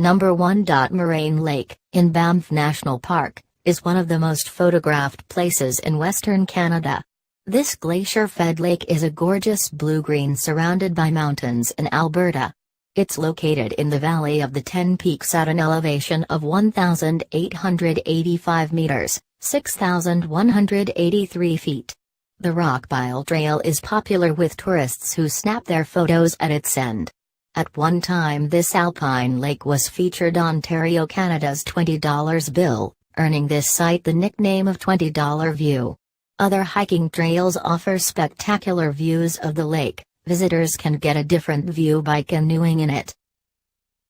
Number 1. Moraine Lake, in Banff National Park, is one of the most photographed places in Western Canada. This glacier-fed lake is a gorgeous blue-green surrounded by mountains in Alberta. It's located in the Valley of the Ten Peaks at an elevation of 1,885 meters, 6,183 feet. The Rockpile Trail is popular with tourists who snap their photos at its end. At one time this alpine lake was featured on Ontario Canada's $20 bill, earning this site the nickname of $20 View. Other hiking trails offer spectacular views of the lake. Visitors can get a different view by canoeing in it.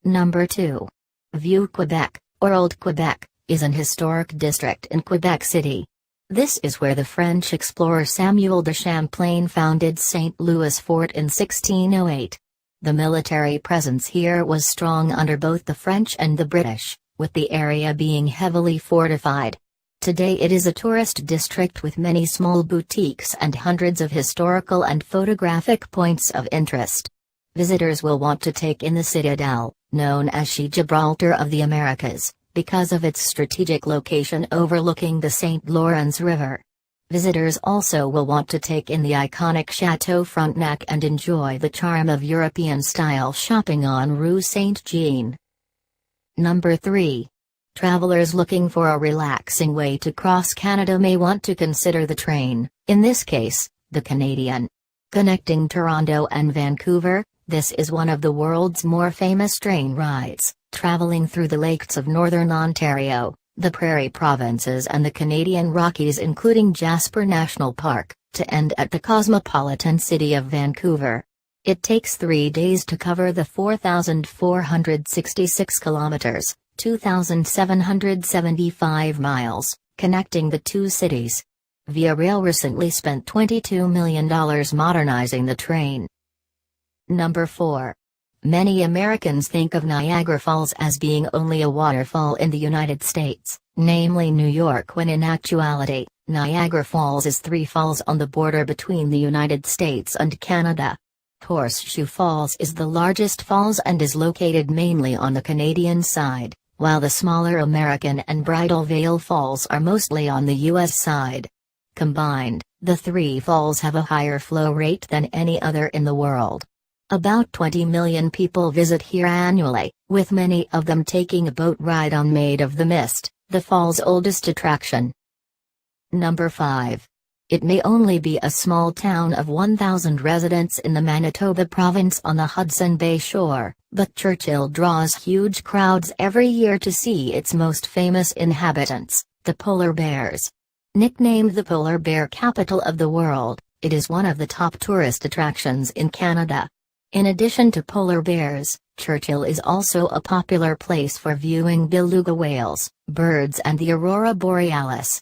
Number 2. Vieux Quebec, or Old Quebec, is an historic district in Quebec City. This is where the French explorer Samuel de Champlain founded St. Louis Fort in 1608. The military presence here was strong under both the French and the British, with the area being heavily fortified. Today it is a tourist district with many small boutiques and hundreds of historical and photographic points of interest. Visitors will want to take in the Citadel, known as the Gibraltar of the Americas, because of its strategic location overlooking the St. Lawrence River. Visitors also will want to take in the iconic Chateau Frontenac and enjoy the charm of European-style shopping on Rue Saint-Jean. Number 3. Travelers looking for a relaxing way to cross Canada may want to consider the train, in this case, the Canadian. Connecting Toronto and Vancouver, this is one of the world's more famous train rides, traveling through the lakes of northern Ontario, the Prairie Provinces and the Canadian Rockies including Jasper National Park, to end at the cosmopolitan city of Vancouver. It takes 3 days to cover the 4,466 kilometers, 2,775 miles, connecting the two cities. Via Rail recently spent $22 million modernizing the train. Number 4. Many Americans think of Niagara Falls as being only a waterfall in the United States, namely New York, when in actuality, Niagara Falls is 3 falls on the border between the United States and Canada. Horseshoe Falls is the largest falls and is located mainly on the Canadian side, while the smaller American and Bridal Veil Falls are mostly on the U.S. side. Combined, the 3 falls have a higher flow rate than any other in the world. About 20 million people visit here annually, with many of them taking a boat ride on Maid of the Mist, the fall's oldest attraction. Number 5. It may only be a small town of 1,000 residents in the Manitoba province on the Hudson Bay shore, but Churchill draws huge crowds every year to see its most famous inhabitants, the polar bears. Nicknamed the polar bear capital of the world, it is one of the top tourist attractions in Canada. In addition to polar bears, Churchill is also a popular place for viewing beluga whales, birds and the aurora borealis.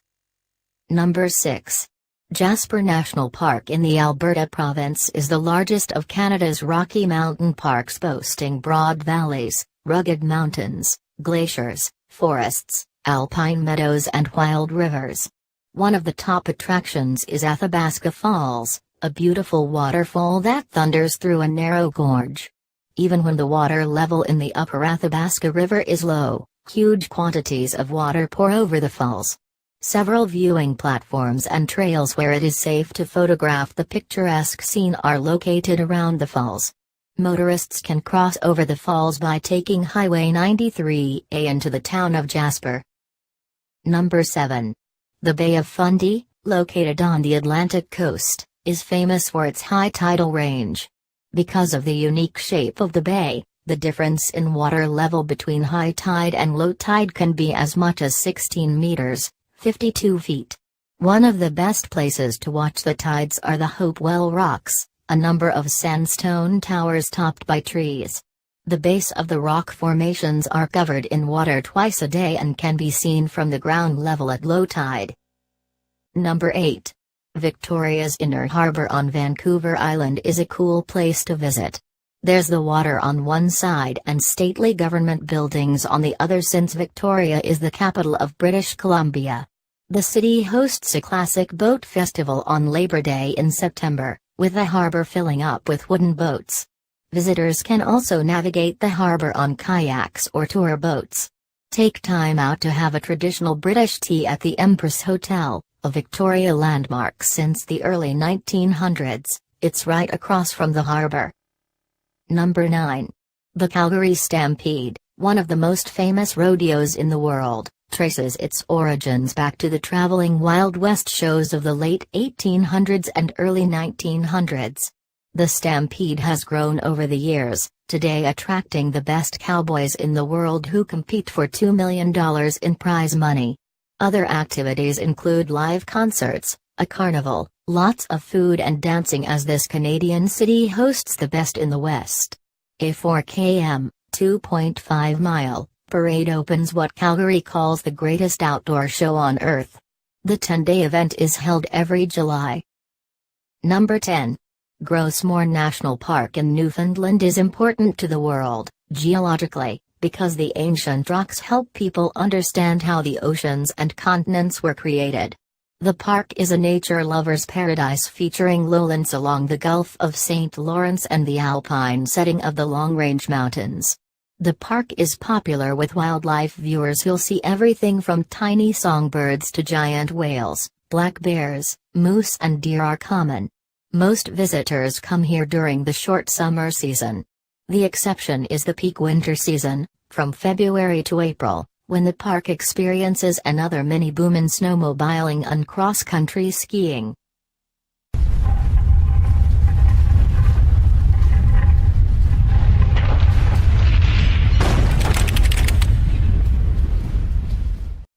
Number 6. Jasper National Park in the Alberta province is the largest of Canada's Rocky Mountain parks, boasting broad valleys, rugged mountains, glaciers, forests, alpine meadows and wild rivers. One of the top attractions is Athabasca Falls, a beautiful waterfall that thunders through a narrow gorge. Even when the water level in the upper Athabasca River is low, huge quantities of water pour over the falls. Several viewing platforms and trails where it is safe to photograph the picturesque scene are located around the falls. Motorists can cross over the falls by taking Highway 93A into the town of Jasper. Number 7. The Bay of Fundy, located on the Atlantic coast, is famous for its high tidal range. Because of the unique shape of the bay, the difference in water level between high tide and low tide can be as much as 16 meters, 52 feet. One of the best places to watch the tides are the Hopewell Rocks, a number of sandstone towers topped by trees. The base of the rock formations are covered in water twice a day and can be seen from the ground level at low tide. Number 8. Victoria's Inner Harbor on Vancouver Island is a cool place to visit. There's the water on one side and stately government buildings on the other, since Victoria is the capital of British Columbia. The city hosts a classic boat festival on Labor Day in September, with the harbor filling up with wooden boats. Visitors can also navigate the harbor on kayaks or tour boats. Take time out to have a traditional British tea at the Empress Hotel, a Victoria landmark since the early 1900s. It's right across from the harbor. Number 9. The Calgary Stampede, one of the most famous rodeos in the world, traces its origins back to the traveling Wild West shows of the late 1800s and early 1900s. The Stampede has grown over the years, today attracting the best cowboys in the world who compete for $2 million in prize money. Other activities include live concerts, a carnival, lots of food and dancing as this Canadian city hosts the best in the West. A 4 km, 2.5 mile, parade opens what Calgary calls the greatest outdoor show on earth. The 10-day event is held every July. Number 10. Gros Morne National Park in Newfoundland is important to the world, geologically, because the ancient rocks help people understand how the oceans and continents were created. The park is a nature lover's paradise featuring lowlands along the Gulf of St. Lawrence and the Alpine setting of the Long Range Mountains. The park is popular with wildlife viewers who'll see everything from tiny songbirds to giant whales, black bears, moose and deer are common. Most visitors come here during the short summer season. The exception is the peak winter season, from February to April, when the park experiences another mini boom in snowmobiling and cross-country skiing.